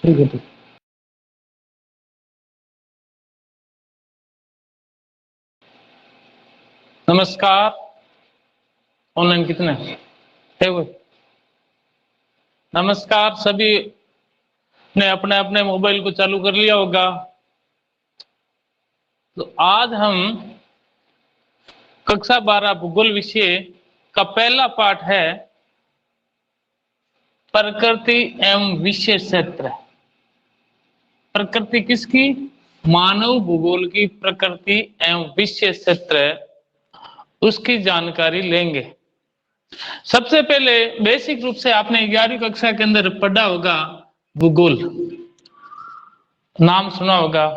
ठीक है ठीक। नमस्कार। ऑनलाइन कितने है वो? नमस्कार, सभी ने अपने अपने मोबाइल को चालू कर लिया होगा। तो आज हम कक्षा 12 भूगोल विषय का पहला पाठ है प्रकृति एवं विषय क्षेत्र। प्रकृति किसकी? मानव भूगोल की प्रकृति एवं विषय क्षेत्र, उसकी जानकारी लेंगे। सबसे पहले बेसिक रूप से आपने 11वीं कक्षा के अंदर पढ़ा होगा भूगोल, नाम सुना होगा।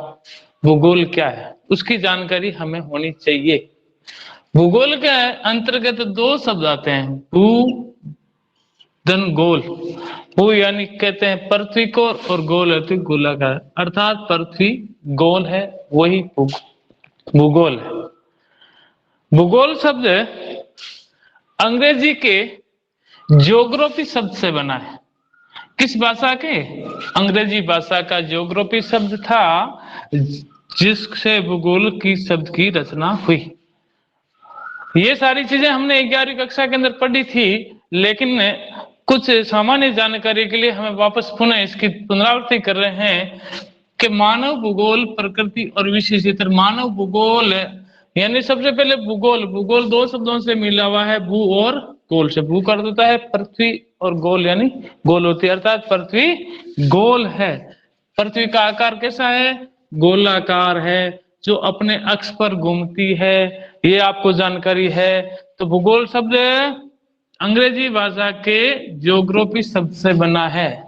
भूगोल क्या है उसकी जानकारी हमें होनी चाहिए। भूगोल के अंतर्गत दो शब्द आते हैं, भू धन गोल। भू यानी कहते हैं पृथ्वी को, और गोल है गोलाकार, अर्थात पृथ्वी गोल है, वही भूगोल है। भूगोल शब्द अंग्रेजी के ज्योग्राफी शब्द से बना है। किस भाषा के? अंग्रेजी भाषा का ज्योग्राफी शब्द था, जिससे भूगोल की शब्द की रचना हुई। ये सारी चीजें हमने 11वीं कक्षा के अंदर पढ़ी थी, लेकिन कुछ सामान्य जानकारी के लिए हमें वापस पुनः इसकी पुनरावृत्ति कर रहे हैं कि मानव भूगोल, प्रकृति और विषय क्षेत्र। मानव भूगोल यानी सबसे पहले भूगोल, भूगोल दो शब्दों से मिला हुआ है, भू और गोल से। भू कर देता है पृथ्वी, और गोल यानी गोल होती है, अर्थात पृथ्वी गोल है। पृथ्वी का आकार कैसा है? गोलाकार है, जो अपने अक्ष पर घूमती है, ये आपको जानकारी है। तो भूगोल शब्द अंग्रेजी भाषा के ज्योग्राफी शब्द से बना है।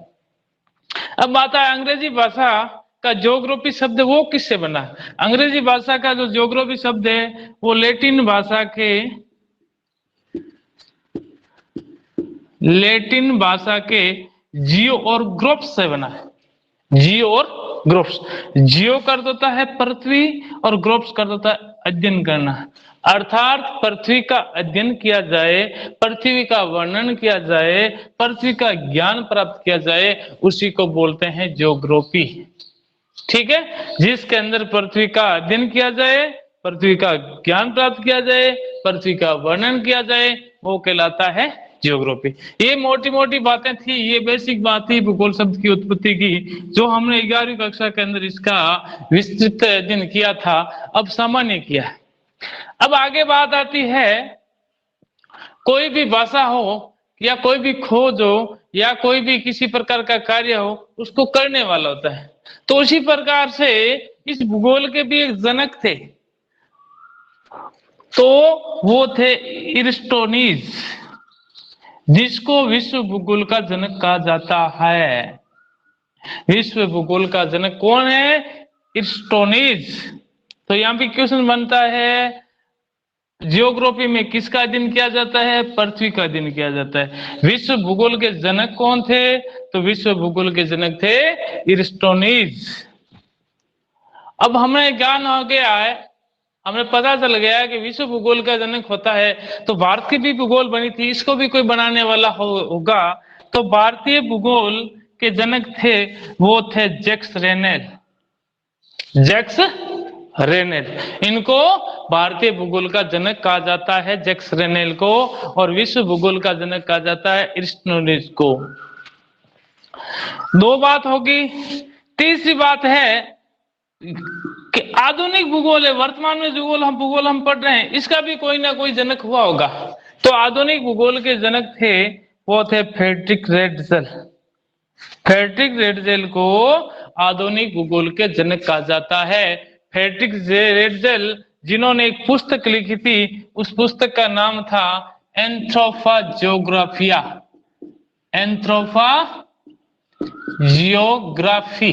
अब बात है अंग्रेजी भाषा का ज्योग्राफी शब्द वो किससे बना है? अंग्रेजी भाषा का जो ज्योग्राफी शब्द है वो लैटिन भाषा के जियो और ग्रोप्स से बना है। जियो और ग्रोप्स, जियो कर देता है पृथ्वी और ग्रोप्स कर देता है अध्ययन करना, अर्थात पृथ्वी का अध्ययन किया जाए, पृथ्वी का वर्णन किया जाए, पृथ्वी का ज्ञान प्राप्त किया जाए, उसी को बोलते हैं ज्योग्राफी। ठीक है, जिसके अंदर पृथ्वी का अध्ययन किया जाए, पृथ्वी का ज्ञान प्राप्त किया जाए, पृथ्वी का वर्णन किया जाए, वो कहलाता है ज्योग्राफी। ये मोटी मोटी बातें थी, ये बेसिक बात थी भूगोल शब्द की उत्पत्ति की, जो हमने 11वीं कक्षा के अंदर इसका विस्तृत अध्ययन किया था, अब सामान्य किया है। अब आगे बात आती है, कोई भी भाषा हो या कोई भी खोज हो या कोई भी किसी प्रकार का कार्य हो, उसको करने वाला होता है। तो उसी प्रकार से इस भूगोल के भी एक जनक थे, तो वो थे इरिस्टोनीज, जिसको विश्व भूगोल का जनक कहा जाता है। विश्व भूगोल का जनक कौन है? इरिस्टोनीज। तो यहां भी क्वेश्चन बनता है, जियोग्राफी में किसका अध्ययन किया जाता है? पृथ्वी का अध्ययन किया जाता है। विश्व भूगोल के जनक कौन थे? तो विश्व भूगोल के जनक थे इरिस्टोनीज। अब हमें ज्ञान हो गया है, हमें पता चल गया है कि विश्व भूगोल का जनक होता है, तो भारत की भी भूगोल बनी थी, इसको भी कोई बनाने वाला होगा। तो भारतीय भूगोल के जनक थे, वो थे जैक्स रेनेल। जैक्स रेनेल, इनको भारतीय भूगोल का जनक कहा जाता है, जैक्स रेनेल को, और विश्व भूगोल का जनक कहा जाता है इरिस्टोनीज को। दो बात होगी। तीसरी बात है कि आधुनिक भूगोल है, वर्तमान में जो भूगोल हम पढ़ रहे हैं, इसका भी कोई ना कोई जनक हुआ होगा। तो आधुनिक भूगोल के जनक थे, वो थे फ्रेडरिक रेडज़ेल। फ्रेडरिक रेडज़ेल को आधुनिक भूगोल के जनक कहा जाता है। फ्रेडरिक रेडज़ेल, जिन्होंने एक पुस्तक लिखी थी, उस पुस्तक का नाम था एंथ्रोपा जियोग्राफिया। एंथ्रोपा जियोग्राफी,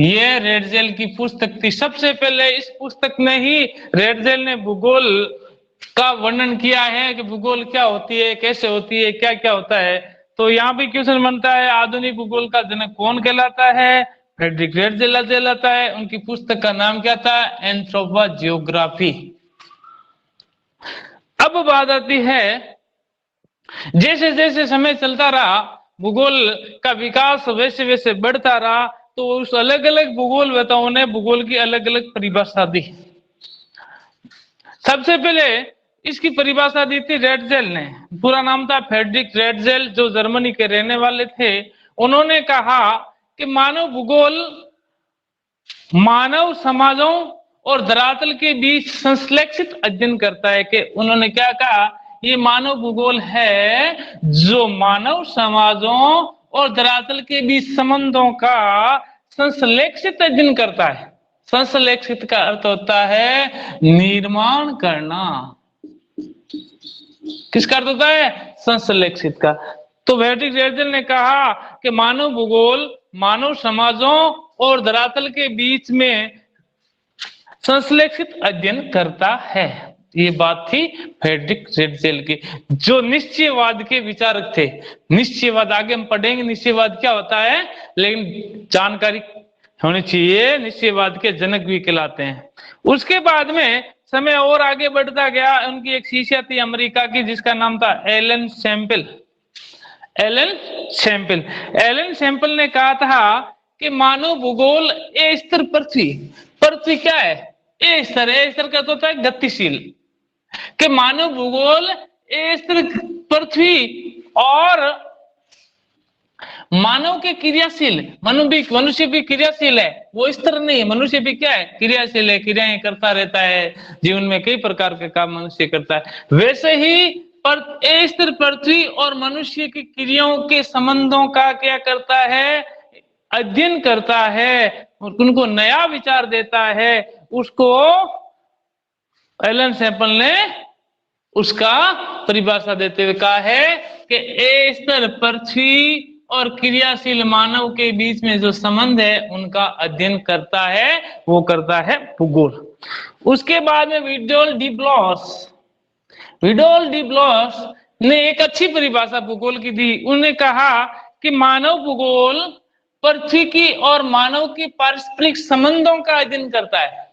ये रेडज़ेल की पुस्तक थी। सबसे पहले इस पुस्तक में ही रेडज़ेल ने भूगोल का वर्णन किया है कि भूगोल क्या होती है, कैसे होती है, क्या क्या होता है। तो यहाँ भी क्वेश्चन बनता है, आधुनिक भूगोल का जनक कौन कहलाता है? फ्रेडरिक रेडज़ेल कहलाता है। उनकी पुस्तक का नाम क्या था? एंथ्रोपा जियोग्राफी। अब बात आती है, जैसे जैसे समय चलता रहा, भूगोल का विकास वैसे वैसे बढ़ता रहा, तो उस अलग अलग भूगोलवेताओं ने भूगोल की अलग अलग परिभाषा दी। सबसे पहले इसकी परिभाषा दी थी रेटजेल ने, पूरा नाम था फ्रेडरिक रेटजेल, जो जर्मनी के रहने वाले थे। उन्होंने कहा कि मानव भूगोल मानव समाजों और धरातल के बीच संश्लेषित अध्ययन करता है। कि उन्होंने क्या कहा, ये मानव भूगोल है जो मानव समाजों और धरातल के बीच संबंधों का संश्लेषित अध्ययन करता है। संश्लेषित का अर्थ होता है निर्माण करना। किसका अर्थ होता है? संश्लेषित का। तो फ्रेडरिक रेटजेल ने कहा कि मानव भूगोल मानव समाजों और धरातल के बीच में संश्लेषित अध्ययन करता है। ये बात थी फ्रेडरिक रेटजेल की, जो निश्चयवाद के विचारक थे। निश्चयवाद आगे हम पढ़ेंगे निश्चयवाद क्या होता है, लेकिन जानकारी होनी चाहिए। निश्चयवाद के जनक भी कहलाते हैं। उसके बाद में समय और आगे बढ़ता गया। उनकी एक शिष्या थी अमेरिका की, जिसका नाम था एलन सैंपल। एलन सैंपल ने कहा था कि मानव भूगोल ए स्तर पृथ्वी, पृथ्वी क्या है? ए स्तर। ए स्तर का होता है गतिशील। कि मानव भूगोल ए स्तर पृथ्वी और मानव के क्रियाशील, मनुष्य भी क्रियाशील है, वो स्तर नहीं है। मनुष्य भी क्या है? क्रियाशील है, क्रियाएं करता रहता है, जीवन में कई प्रकार के काम मनुष्य करता है। वैसे ही ए स्तर पृथ्वी और मनुष्य की क्रियाओं के संबंधों का क्या करता है? अध्ययन करता है और उनको नया विचार देता है। उसको एलन सैंपल ने उसका परिभाषा देते हुए कहा है कि ए स्तर पृथ्वी और क्रियाशील मानव के बीच में जो संबंध है उनका अध्ययन करता है, वो करता है भूगोल। उसके बाद में विडोल डी ब्लॉस ने एक अच्छी परिभाषा भूगोल की दी। उन्होंने कहा कि मानव भूगोल पृथ्वी की और मानव की पारस्परिक संबंधों का अध्ययन करता है।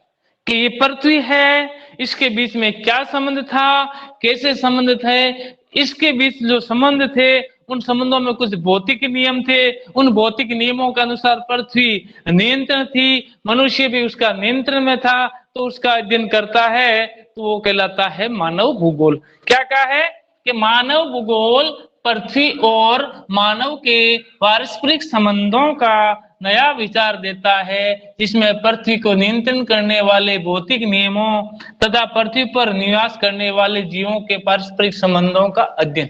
कि ये पृथ्वी है, इसके बीच में क्या संबंध था, कैसे संबंध थे, इसके बीच जो संबंध थे उन संबंधों में कुछ भौतिक नियम थे, उन भौतिक नियमों के अनुसार पृथ्वी नियंत्रण थी, मनुष्य भी उसका नियंत्रण में था, तो उसका अध्ययन करता है, तो वो कहलाता है मानव भूगोल। क्या कहा है कि मानव भूगोल पृथ्वी और मानव के पारस्परिक संबंधों का नया विचार देता है, जिसमें पृथ्वी को नियंत्रण करने वाले भौतिक नियमों तथा पृथ्वी पर निवास करने वाले जीवों के पारस्परिक संबंधों का अध्ययन,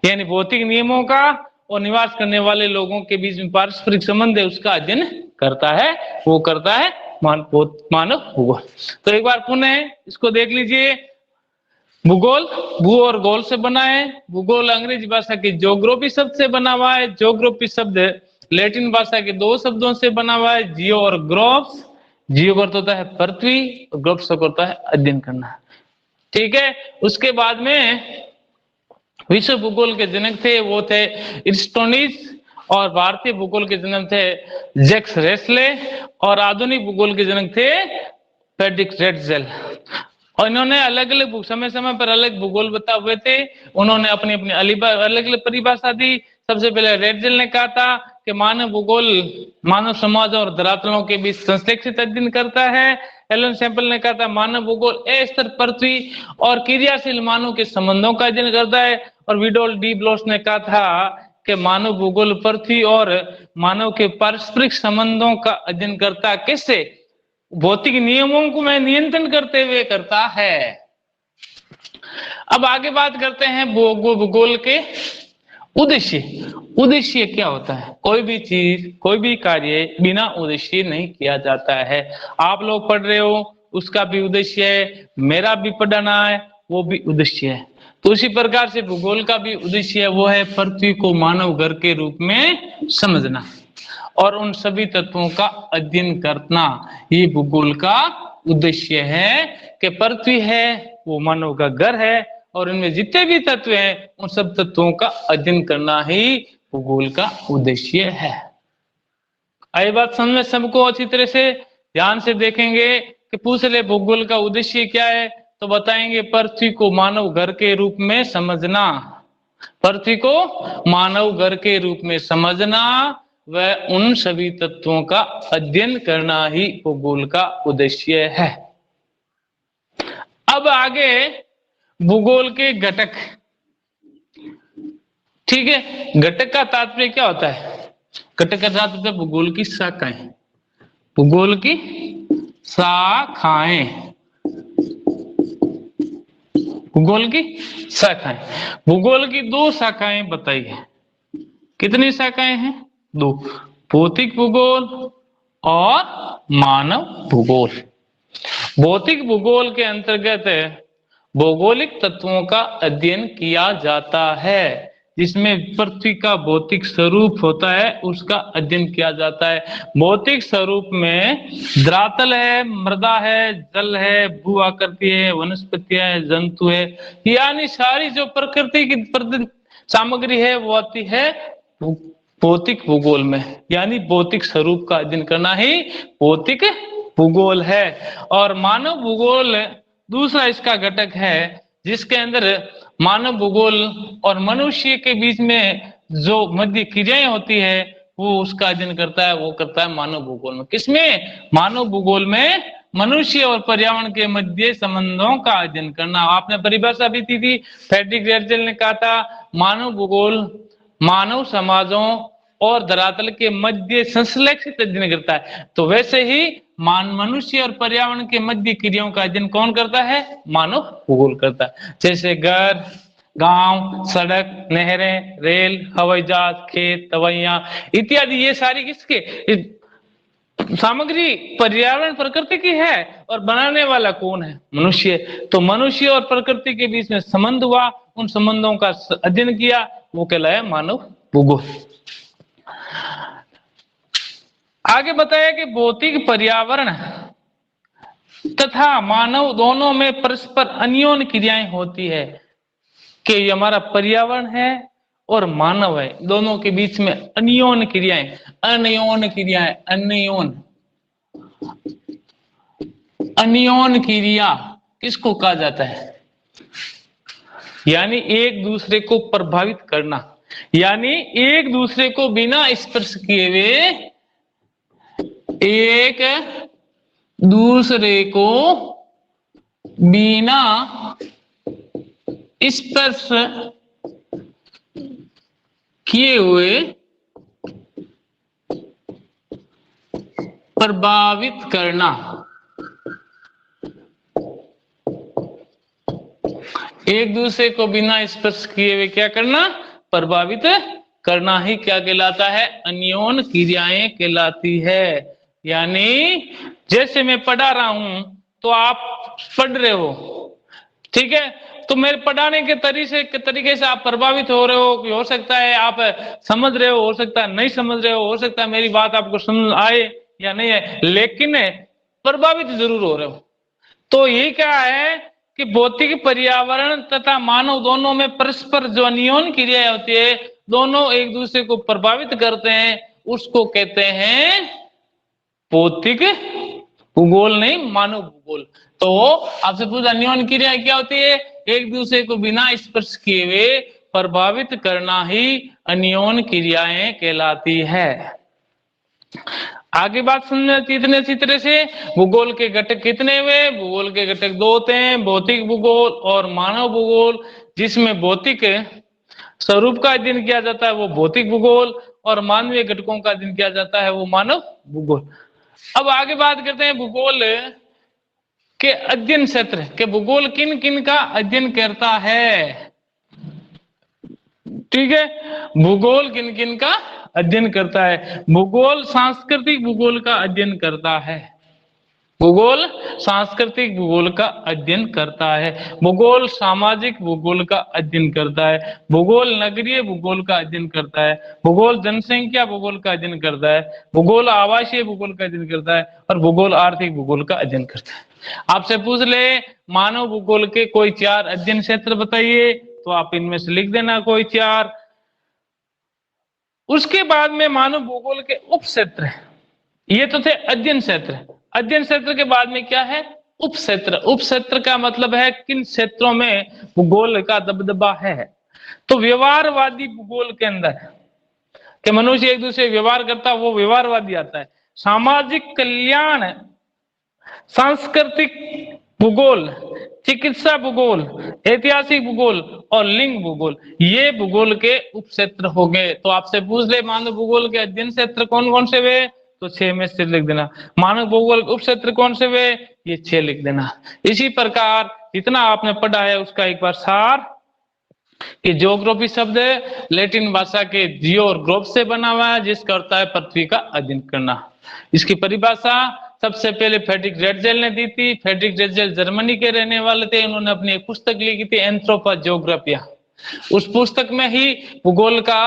यानी भौतिक नियमों का और निवास करने वाले लोगों के बीच में पारस्परिक संबंध है, उसका अध्ययन करता है। वो करता है मानव भूगोल। तो एक बार पुनः इसको देख लीजिए। भूगोल भू और गोल से बना है। भूगोल अंग्रेजी भाषा की ज्योग्राफी शब्द से बना हुआ है। ज्योग्राफी शब्द लैटिन भाषा के दो शब्दों से बना हुआ है, जियो और ग्रोप्स। जियो का अर्थ होता है पृथ्वी और ग्रोप्स का होता है अध्ययन करना। ठीक है। उसके बाद में विश्व भूगोल के जनक थे वो थे एरिस्टोनीज, और भारतीय भूगोल के जनक थे जैक्स रेसले, और आधुनिक भूगोल के जनक थे फ्रेडरिक रेटजेल। और इन्होंने अलग अलग समय समय पर अलग भूगोल बताए हुए थे। उन्होंने अपनी अपनी अलग अलग परिभाषा दी। सबसे पहले रेटजेल ने कहा था कि मानव भूगोल मानव समाज और धरातलों के बीच संश्लेषित अध्ययन करता है। एलन सैंपल ने कहा था मानव भूगोल ए स्तर पृथ्वी और क्रियाशील मानव के संबंधों का अध्ययन करता है। और विडोल डी ब्लॉस ने कहा था कि मानव भूगोल पृथ्वी और मानव के पारस्परिक संबंधों का अध्ययन करता है। किससे? भौतिक नियमों को मैं नियंत्रण करते हुए करता है। अब आगे बात करते हैं भूगोल के उद्देश्य। उद्देश्य क्या होता है? कोई भी चीज, कोई भी कार्य बिना उद्देश्य नहीं किया जाता है। आप लोग पढ़ रहे हो, उसका भी उद्देश्य है, मेरा भी पढ़ना है, वो भी उद्देश्य है। तो उसी प्रकार से भूगोल का भी उद्देश्य है, वो है पृथ्वी को मानव घर के रूप में समझना और उन सभी तत्वों का अध्ययन करना। ये भूगोल का उद्देश्य है कि पृथ्वी है वो मानव का घर है और इनमें जितने भी तत्व हैं उन सब तत्वों का अध्ययन करना ही भूगोल का उद्देश्य है। आई बात समझ में सबको अच्छी तरह से ध्यान से देखेंगे कि पूछ ले भूगोल का उद्देश्य क्या है, तो बताएंगे पृथ्वी को मानव घर के रूप में समझना। पृथ्वी को मानव घर के रूप में समझना व उन सभी तत्वों का अध्ययन करना ही भूगोल का उद्देश्य है। अब आगे भूगोल के घटक। ठीक है, घटक का तात्पर्य क्या होता है? घटक का तात्पर्य भूगोल की शाखाएं। भूगोल की शाखाएं, भूगोल की शाखाएं। भूगोल की दो शाखाएं बताई है। कितनी शाखाएं हैं? दो, भौतिक भूगोल और मानव भूगोल। भौतिक भूगोल के अंतर्गत भौगोलिक तत्वों का अध्ययन किया जाता है, जिसमें पृथ्वी का भौतिक स्वरूप होता है उसका अध्ययन किया जाता है। भौतिक स्वरूप में धरातल है, मृदा है, जल है, भू आकृति है, वनस्पतियां है, जंतु है, यानी सारी जो प्रकृति की सामग्री है वो आती है भौतिक भूगोल में। यानी भौतिक स्वरूप का अध्ययन करना ही भौतिक भूगोल है। और मानव भूगोल दूसरा इसका घटक है, जिसके अंदर मानव भूगोल और मनुष्य के बीच में जो मध्य क्रियाएं होती है वो उसका अध्ययन करता है, वो करता है मानव भूगोल में। किसमें? मानव भूगोल में मनुष्य और पर्यावरण के मध्य संबंधों का अध्ययन करना। आपने परिभाषा भी थी, फ्रेडरिक एर्जल ने कहा था मानव भूगोल मानव समाजों और धरातल के मध्य संश्लेषित अध्ययन करता है। तो वैसे ही मनुष्य और पर्यावरण के मध्य क्रियाओं का अध्ययन कौन करता है? मानव भूगोल करता है। जैसे घर, गांव, सड़क, नहरें, रेल, हवाई जहाज, खेत, दवाइयां इत्यादि, ये सारी किसके सामग्री पर्यावरण प्रकृति की है, और बनाने वाला कौन है? मनुष्य। तो मनुष्य और प्रकृति के बीच में संबंध हुआ, उन संबंधों का अध्ययन किया, वो कहलाया मानव भूगोल। आगे बताया कि भौतिक पर्यावरण तथा मानव दोनों में परस्पर अन्योन्य क्रियाएं होती है, कि ये हमारा पर्यावरण है और मानव है, दोनों के बीच में अन्योन्य क्रियाएं, अन्योन्य क्रियाएं, अन्योन्य क्रिया किसको कहा जाता है? यानी एक दूसरे को प्रभावित करना, यानी एक दूसरे को बिना स्पर्श किए हुए एक दूसरे को बिना स्पर्श किए हुए प्रभावित करना। एक दूसरे को बिना स्पर्श किए हुए क्या करना? प्रभावित करना ही क्या कहलाता है? अन्योन्य क्रियाएं कहलाती है। यानी जैसे मैं पढ़ा रहा हूं तो आप पढ़ रहे हो, ठीक है, तो मेरे पढ़ाने के तरीके से आप प्रभावित हो रहे हो सकता है आप समझ रहे हो सकता है नहीं समझ रहे हो सकता है मेरी बात आपको समझ आए या नहीं है, लेकिन प्रभावित जरूर हो रहे हो। तो ये क्या है कि भौतिक पर्यावरण तथा मानव दोनों में परस्पर जो अन्योन्य क्रिया होती है, दोनों एक दूसरे को प्रभावित करते हैं, उसको कहते हैं भौतिक भूगोल, नहीं मानव भूगोल। तो आपसे पूछा अन्योन्य क्रिया क्या होती है? एक दूसरे को बिना स्पर्श किए हुए प्रभावित करना ही अन्योन्य क्रियाएं कहलाती है। आगे बात समझना इतने अच्छी तरह से। भूगोल के घटक कितने हुए? भूगोल के घटक दो होते हैं, भौतिक भूगोल और मानव भूगोल। जिसमें भौतिक स्वरूप का अध्ययन किया जाता है वो भौतिक भूगोल, और मानवीय घटकों का अध्ययन किया जाता है वो मानव भूगोल। अब आगे बात करते हैं भूगोल के अध्ययन क्षेत्र के। भूगोल किन किन का अध्ययन करता है? ठीक है, भूगोल किन किन का अध्ययन करता है? भूगोल सांस्कृतिक भूगोल का अध्ययन करता है। भूगोल सांस्कृतिक भूगोल का अध्ययन करता है। भूगोल सामाजिक भूगोल का अध्ययन करता है। भूगोल नगरीय भूगोल का अध्ययन करता है। भूगोल जनसंख्या भूगोल का अध्ययन करता है। भूगोल आवासीय भूगोल का अध्ययन करता है, और भूगोल आर्थिक भूगोल का अध्ययन करता है। आपसे पूछ ले मानव भूगोल के कोई 4 अध्ययन क्षेत्र बताइए, तो आप इनमें से लिख देना कोई 4। उसके बाद में मानव भूगोल के उप क्षेत्र, ये तो थे अध्ययन क्षेत्र। अध्ययन क्षेत्र के बाद में क्या है? उप क्षेत्र। उप क्षेत्र का मतलब है किन क्षेत्रों में भूगोल का दबदबा है। तो व्यवहारवादी भूगोल के अंदर कि मनुष्य एक दूसरे व्यवहार करता है, वो व्यवहारवादी आता है। सामाजिक कल्याण, सांस्कृतिक भूगोल, चिकित्सा भूगोल, ऐतिहासिक भूगोल और लिंग भूगोल, ये भूगोल के उपक्षेत्र हो गए। तो आपसे पूछ ले मानव भूगोल के अध्ययन क्षेत्र कौन कौन से वे, तो 6 में से लिख देना। मानव भूगोल उपक्षेत्र कौन से वे, ये 6 लिख देना। इसी प्रकार जितना आपने पढ़ा है उसका एक बार सार कि ज्योग्राफी शब्द लैटिन भाषा के जियो और ग्रोप से बना हुआ है, जिसका अर्थ है पृथ्वी का अध्ययन करना। इसकी परिभाषा सबसे पहले फ्रेडरिक ड्रेटजेल ने दी थी। फ्रेडरिक ड्रेटजेल जर्मनी के रहने वाले थे। उन्होंने अपनी एक पुस्तक लिखी थी एंथ्रोपा ज्योग्राफिया। उस पुस्तक में ही भूगोल का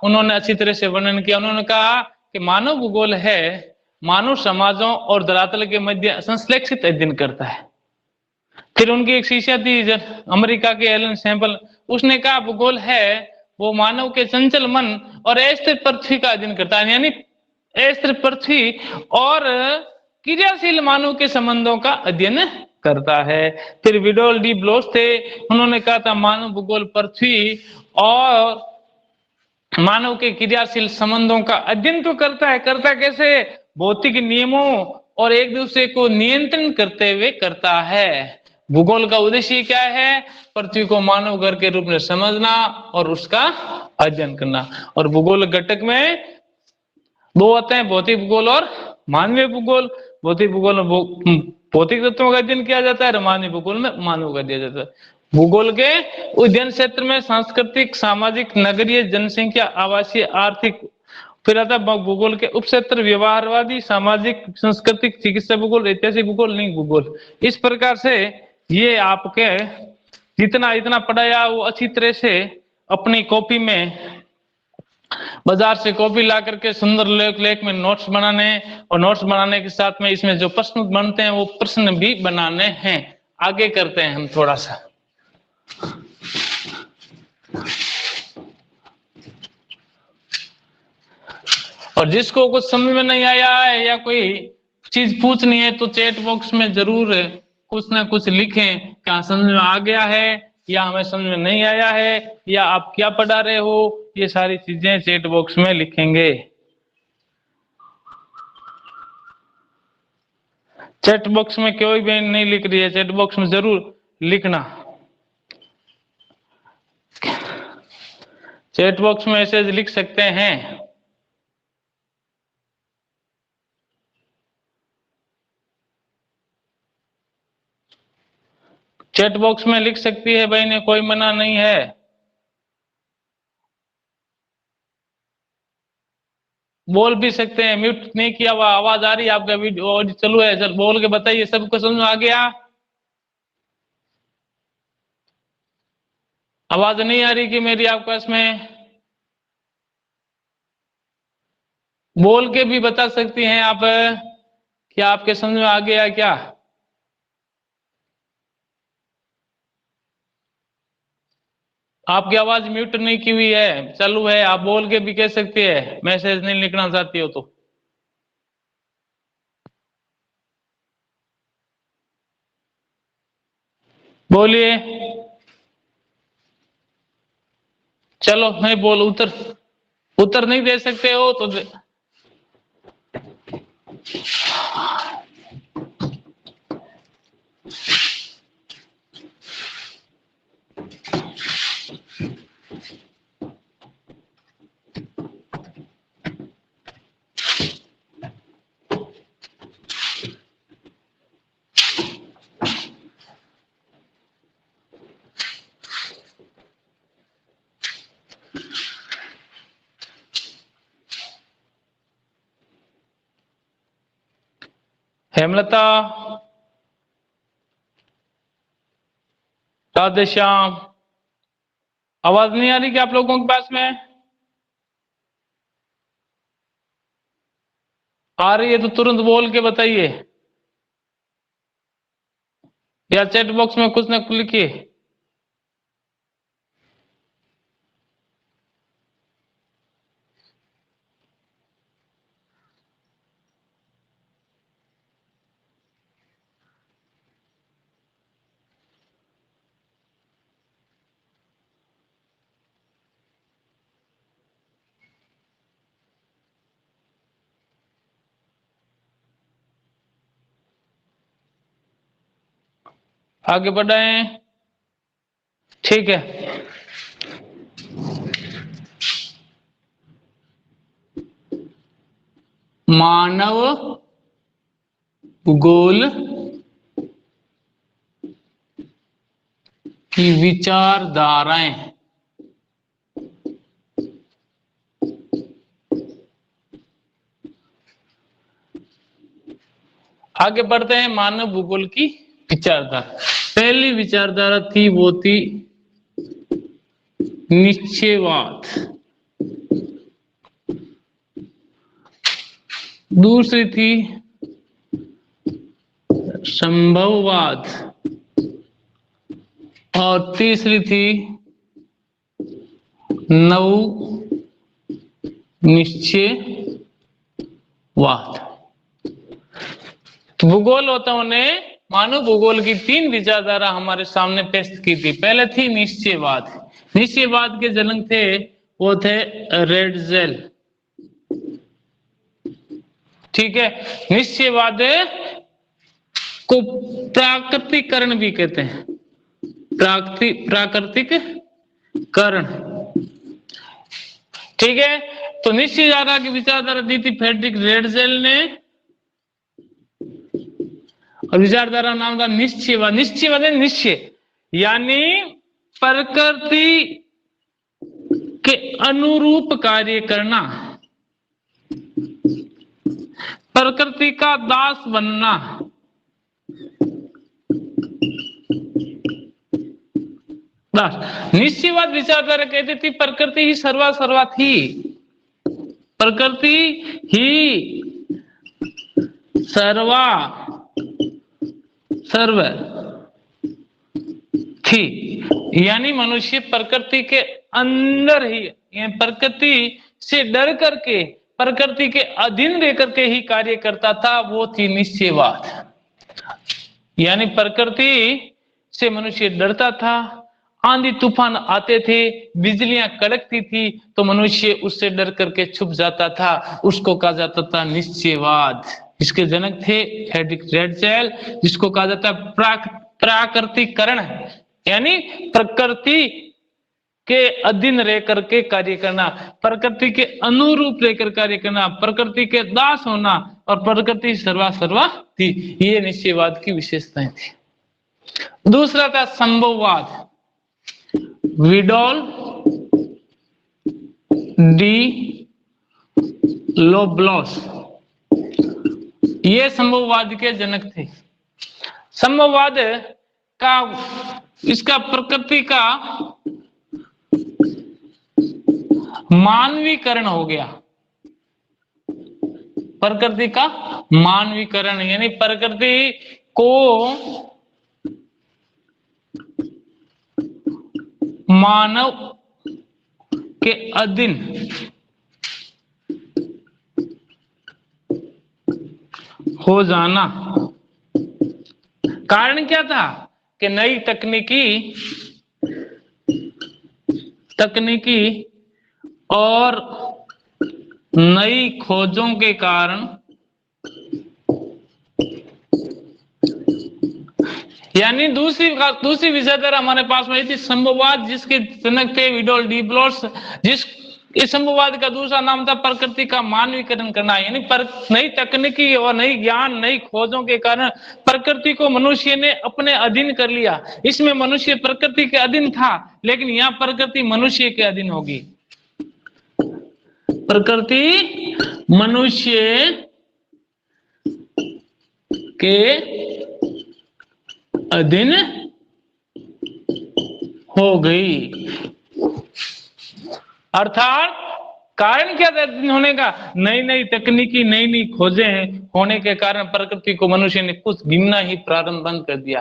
उन्होंने अच्छी तरह से वर्णन किया। उन्होंने कहा कि मानव भूगोल है मानव समाजों और धरातल के मध्य संश्लेषित अध्ययन करता है। फिर उनकी एक शिष्या थी अमेरिका के एलन सैंपल, उसने कहा भूगोल है वो मानव के चंचल मन और अस्थिर पृथ्वी का अध्ययन करता है, यानी अस्थिर पृथ्वी और क्रियाशील मानव के संबंधों का अध्ययन करता है। फिर विडोल डी ब्लोस थे, उन्होंने कहा था मानव भूगोल पृथ्वी और मानव के क्रियाशील संबंधों का अध्ययन तो करता है, करता कैसे, भौतिक नियमों और एक दूसरे को नियंत्रण करते हुए करता है। भूगोल का उद्देश्य क्या है, पृथ्वी को मानव घर के रूप में समझना और उसका अध्ययन करना। और भूगोल घटक में दो होते हैं, भौतिक भूगोल और मानवीय भूगोल। भौतिक भूगोल में भौतिक तत्वों का अध्ययन किया जाता है और मानवीय भूगोल में मानव का दिया जाता है। भूगोल के अध्ययन क्षेत्र में सांस्कृतिक, सामाजिक, नगरीय, जनसंख्या, आवासीय, आर्थिक, फिर आता है भूगोल के उपक्षेत्र व्यवहारवादी, सामाजिक, सांस्कृतिक, चिकित्सा भूगोल, ऐतिहासिक भूगोल, लिंग भूगोल। इस प्रकार से ये आपके जितना इतना पढ़ाया वो अच्छी तरह से अपनी कॉपी में, बाजार से कॉपी ला करके सुंदर लेख लेख में नोट्स बनाने, और नोट्स बनाने के साथ में इसमें जो प्रश्न बनते हैं वो प्रश्न भी बनाने हैं। आगे करते हैं हम थोड़ा सा। और जिसको कुछ समझ में नहीं आया है या कोई चीज पूछनी है तो चैट बॉक्स में जरूर कुछ ना कुछ लिखें, क्या समझ में आ गया है या हमें समझ में नहीं आया है या आप क्या पढ़ा रहे हो, ये सारी चीजें चैट बॉक्स में लिखेंगे। चैट बॉक्स में कोई भी नहीं लिख रही है, चैट बॉक्स में जरूर लिखना। चैट बॉक्स में मैसेज लिख सकते हैं। चैट बॉक्स में लिख सकती है भाई ने, कोई मना नहीं है। बोल भी सकते हैं, म्यूट नहीं किया हुआ, आवाज आ रही है आपका, वीडियो चालू है, चल बोल के बताइए, सबको समझ में आ गया? आवाज नहीं आ रही कि मेरी आपको? इसमें बोल के भी बता सकती हैं आप, क्या आपके समझ में आ गया क्या? आपकी आवाज म्यूट नहीं की हुई है, चालू है, आप बोल के भी कह सकते हैं, मैसेज नहीं लिखना चाहती हो तो। बोलिए। चलो नहीं बोल, उत्तर उत्तर नहीं दे सकते हो तो हेमलता, राधेश्याम, आवाज नहीं आ रही क्या आप लोगों के पास में? आ रही है तो तुरंत बोल के बताइए, या चैट बॉक्स में कुछ ना कुछ लिखिए। आगे बढ़ाएं। ठीक है, मानव भूगोल की विचारधाराएं। आगे बढ़ते हैं, मानव भूगोल की विचारधारा। पहली विचारधारा थी वो थी निश्चयवाद, दूसरी थी संभववाद और तीसरी थी नव निश्चयवाद। तो भूगोल होता ने मानव भूगोल की तीन विचारधारा हमारे सामने पेश की थी। पहले थी निश्चयवाद। निश्चयवाद के जनक थे वो थे रेडजेल। ठीक है, निश्चयवाद को प्राकृतिकरण भी कहते हैं, प्राकृतिकरण। ठीक है, तो निश्चयधारा की विचारधारा दी थी फ्रेडरिक रेडजेल ने और विचारधारा नाम था निश्चयवाद। निश्चयवाद निश्चय यानी प्रकृति के अनुरूप कार्य करना, प्रकृति का दास बनना। निश्चयवाद विचारधारा कहती थी प्रकृति ही सर्वा थी, प्रकृति ही सर्व थी, यानी मनुष्य प्रकृति के अंदर ही, प्रकृति से डर करके, प्रकृति के अधीन रह करके ही कार्य करता था, वो थी निश्चयवाद। यानी प्रकृति से मनुष्य डरता था, आंधी तूफान आते थे, बिजलियां कड़कती थी तो मनुष्य उससे डर करके छुप जाता था, उसको कहा जाता था निश्चयवाद। इसके जनक थे फ्रेडरिक रेडजेल, जिसको कहा जाता है प्राकृतिकरण, यानी प्रकृति के अधीन रह करके कार्य करना, प्रकृति के अनुरूप रहकर कार्य करना, प्रकृति के दास होना और प्रकृति सर्वा थी। ये निश्चयवाद की विशेषताएं थी। दूसरा था संभववाद, विडोल डी लोब्लॉस, ये संभववाद के जनक थे। संभववाद का इसका प्रकृति का मानवीकरण हो गया, प्रकृति का मानवीकरण, यानी प्रकृति को मानव के अधीन हो जाना। कारण क्या था कि नई तकनीकी और नई खोजों के कारण, यानी दूसरी विचारधारा हमारे पास में थी संभववाद, जिसके जनक थे विडोल डी ब्लॉस। इस संभववाद का दूसरा नाम था प्रकृति का मानवीकरण करना, यानी नई तकनीकी और नई ज्ञान, नई खोजों के कारण प्रकृति को मनुष्य ने अपने अधीन कर लिया। इसमें मनुष्य प्रकृति के अधीन था, लेकिन यहाँ प्रकृति मनुष्य के अधीन होगी, प्रकृति मनुष्य के अधीन हो गई। अर्थात कारण क्या था अधीन होने का? नई तकनीकी, नई खोजें होने के कारण प्रकृति को मनुष्य ने कुछ गिनना ही प्रारंभ बंद कर दिया।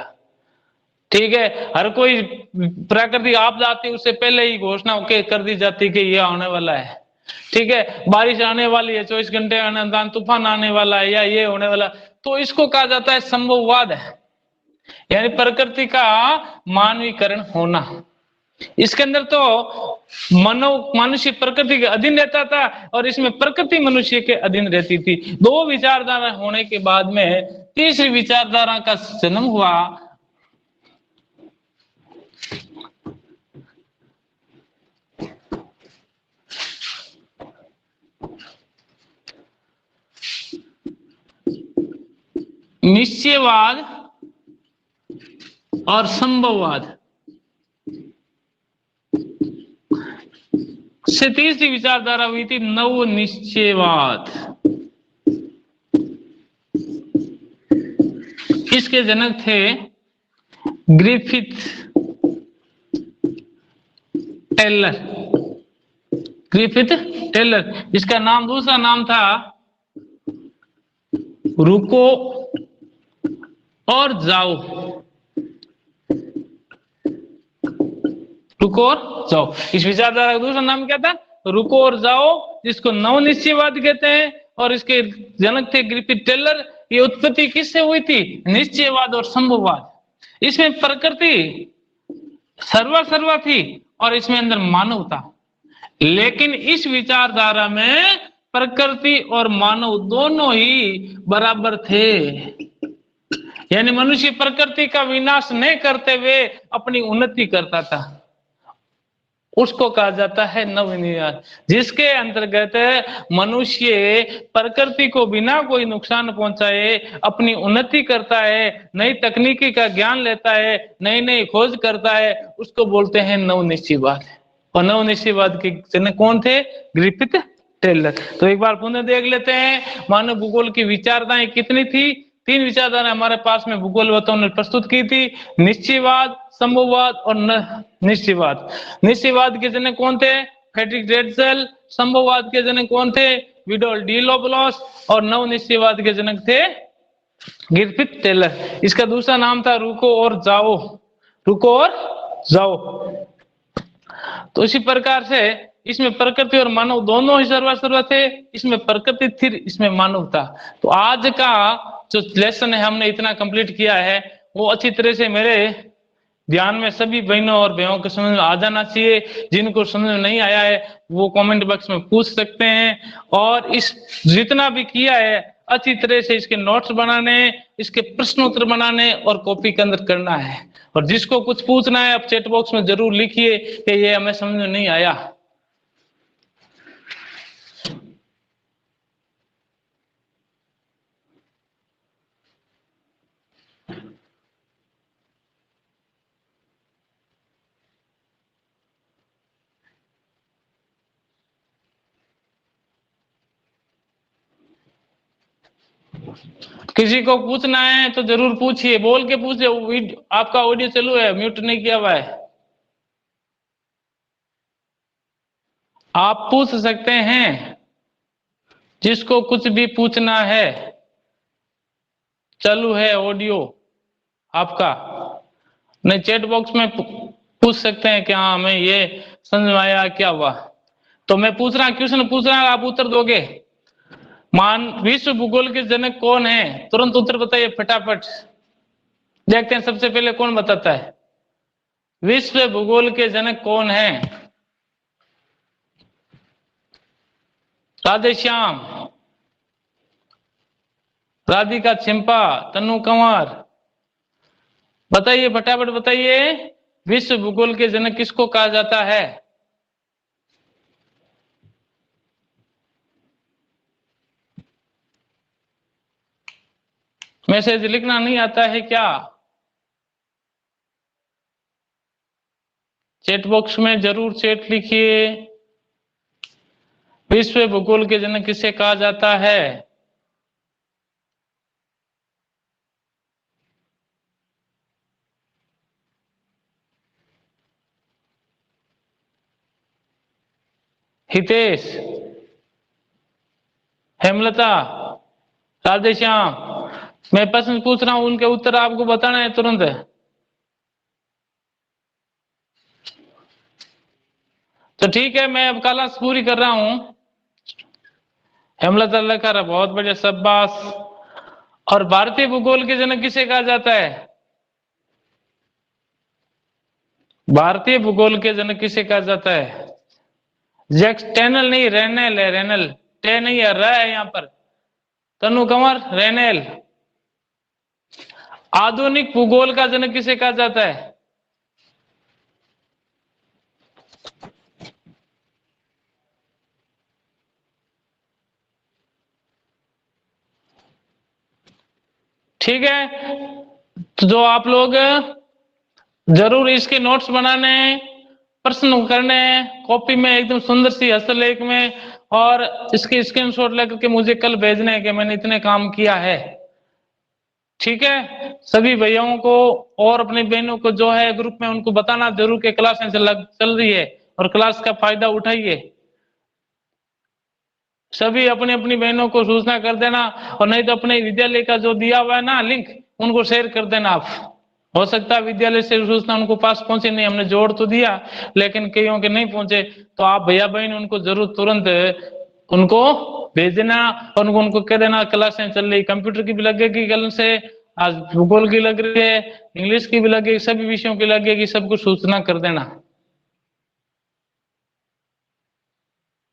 ठीक है, हर कोई प्राकृतिक आपदा आती उससे पहले ही घोषणा कर दी जाती कि यह होने वाला है। ठीक है, बारिश आने वाली है, 24 घंटे आने, तूफान आने वाला है, या ये होने वाला, तो इसको कहा जाता है संभववाद है, यानी प्रकृति का मानवीकरण होना। इसके अंदर तो मनुष्य प्रकृति के अधीन रहता था और इसमें प्रकृति मनुष्य के अधीन रहती थी। दो विचारधारा होने के बाद में तीसरी विचारधारा का जन्म हुआ, निश्चयवाद और संभववाद से तीसरी विचारधारा हुई थी नव निश्चयवाद। इसके जनक थे ग्रिफिथ टेलर। ग्रिफिथ टेलर, इसका नाम दूसरा नाम था रुको और जाओ। रुको और जाओ, इस विचारधारा का दूसरा नाम क्या था? रुको और जाओ, जिसको नव निश्चयवाद कहते हैं। और इसके जनक थे ग्रिफिथ टेलर। ये उत्पत्ति किससे हुई थी? निश्चयवाद और संभववाद। इसमें प्रकृति सर्वा थी और इसमें अंदर मानव था। लेकिन इस विचारधारा में प्रकृति और मानव दोनों ही बराबर थे। यानी मनुष्य प्रकृति का विनाश नहीं करते हुए अपनी उन्नति करता था। उसको कहा जाता है नवनिर्माण, जिसके अंतर्गत मनुष्य प्रकृति को बिना कोई नुकसान पहुंचाए अपनी उन्नति करता है, नई तकनीकी का ज्ञान लेता है, नई नई खोज करता है, उसको बोलते हैं नवनिश्चयवाद। और नवनिश्चयवाद के जनक कौन थे? Griffith Taylor. तो एक बार पुनः देख लेते हैं मानव भूगोल की विचारधाराएं कितनी थी। तीन विचारधाराएं हमारे पास में भूगोलविदों ने प्रस्तुत की थी, निश्चयवाद, संभववाद और निश्चयवाद। निश्चयवाद के जनक कौन थे? फ्रेडरिक ड्रेडजल। संभववाद के जनक कौन थे? विडोल डी लोबलॉस। और नव निश्चयवाद के जनक थे ग्रिफिथ टेलर। इसका दूसरा नाम था रुको और जाओ। रुको और जाओ। तो इसी प्रकार से इसमें प्रकृति और मानव दोनों ही सर्वा थे। इसमें प्रकृति थी, इसमें मानव था। तो आज का जो लेसन है हमने इतना कंप्लीट किया है, वो अच्छी तरह से मेरे ध्यान में सभी बहनों और भाइयों को समझ में आ जाना चाहिए। जिनको समझ में नहीं आया है वो कमेंट बॉक्स में पूछ सकते हैं। और इस जितना भी किया है अच्छी तरह से इसके नोट्स बनाने, इसके प्रश्नोत्तर बनाने और कॉपी के अंदर करना है। और जिसको कुछ पूछना है आप चैट बॉक्स में जरूर लिखिए कि ये हमें समझ में नहीं आया। किसी को पूछना है तो जरूर पूछिए, बोल के पूछिए। आपका ऑडियो चालू है, म्यूट नहीं किया हुआ है। आप पूछ सकते हैं जिसको कुछ भी पूछना है। चालू है ऑडियो आपका। नहीं, चैट बॉक्स में पूछ सकते हैं कि हाँ हमें ये समझ में आया, क्या हुआ। तो मैं पूछ रहा, क्वेश्चन पूछ रहा, आप उत्तर दोगे। विश्व भूगोल के जनक कौन है? तुरंत उत्तर बताइए फटाफट। देखते हैं सबसे पहले कौन बताता है। विश्व भूगोल के जनक कौन है? राधेश्याम, राधिका छिंपा, तनु कंवर, बताइए फटाफट बताइए। विश्व भूगोल के जनक किसको कहा जाता है? मैसेज लिखना नहीं आता है क्या? चैट बॉक्स में जरूर चैट लिखिए। विश्व भूगोल के जनक किसे कहा जाता है? हितेश, हेमलता, राधेश्याम, मैं प्रश्न पूछ रहा हूं, उनके उत्तर आपको बताना है तुरंत। तो ठीक है, मैं अब क्लास पूरी कर रहा हूं। हेमलता लखा, बहुत बढ़िया, शाबाश। और भारतीय भूगोल के जनक किसे कहा जाता है? भारतीय भूगोल के जनक किसे कहा जाता है? जैक्स टेनल नहीं, रेनेल है, रेनेल। टे नहीं है, र है यहां पर। तनु कंवर, रेनेल। आधुनिक भूगोल का जनक किसे कहा जाता है? ठीक है, तो जो आप लोग जरूर इसके नोट्स बनाने हैं, प्रश्न करने हैं, कॉपी में एकदम सुंदर सी हस्तलेख में, और इसके स्क्रीनशॉट लेकर के मुझे कल भेजने हैं कि मैंने इतने काम किया है। ठीक है, सभी भैयाओं को और अपनी बहनों को जो है ग्रुप में उनको बताना जरूर कि क्लासें चल रही है और क्लास का फायदा उठाइए। सभी अपनी अपनी बहनों को सूचना कर देना, और नहीं तो अपने विद्यालय का जो दिया हुआ है ना लिंक, उनको शेयर कर देना आप। हो सकता है विद्यालय से सूचना उनको पास पहुंचे नहीं, हमने जोड़ तो दिया लेकिन कईयों के नहीं पहुंचे, तो आप भैया बहन उनको जरूर तुरंत उनको भेज देना, और उनको कह देना क्लासें चल रही, कंप्यूटर की भी लगेगी कल से, आज भूगोल की लग रही है, इंग्लिश की भी लगेगी, सभी विषयों की लगेगी, सबको सूचना कर देना।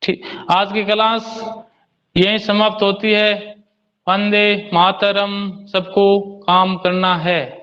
ठीक, आज की क्लास यही समाप्त होती है। वंदे मातरम, सबको काम करना है।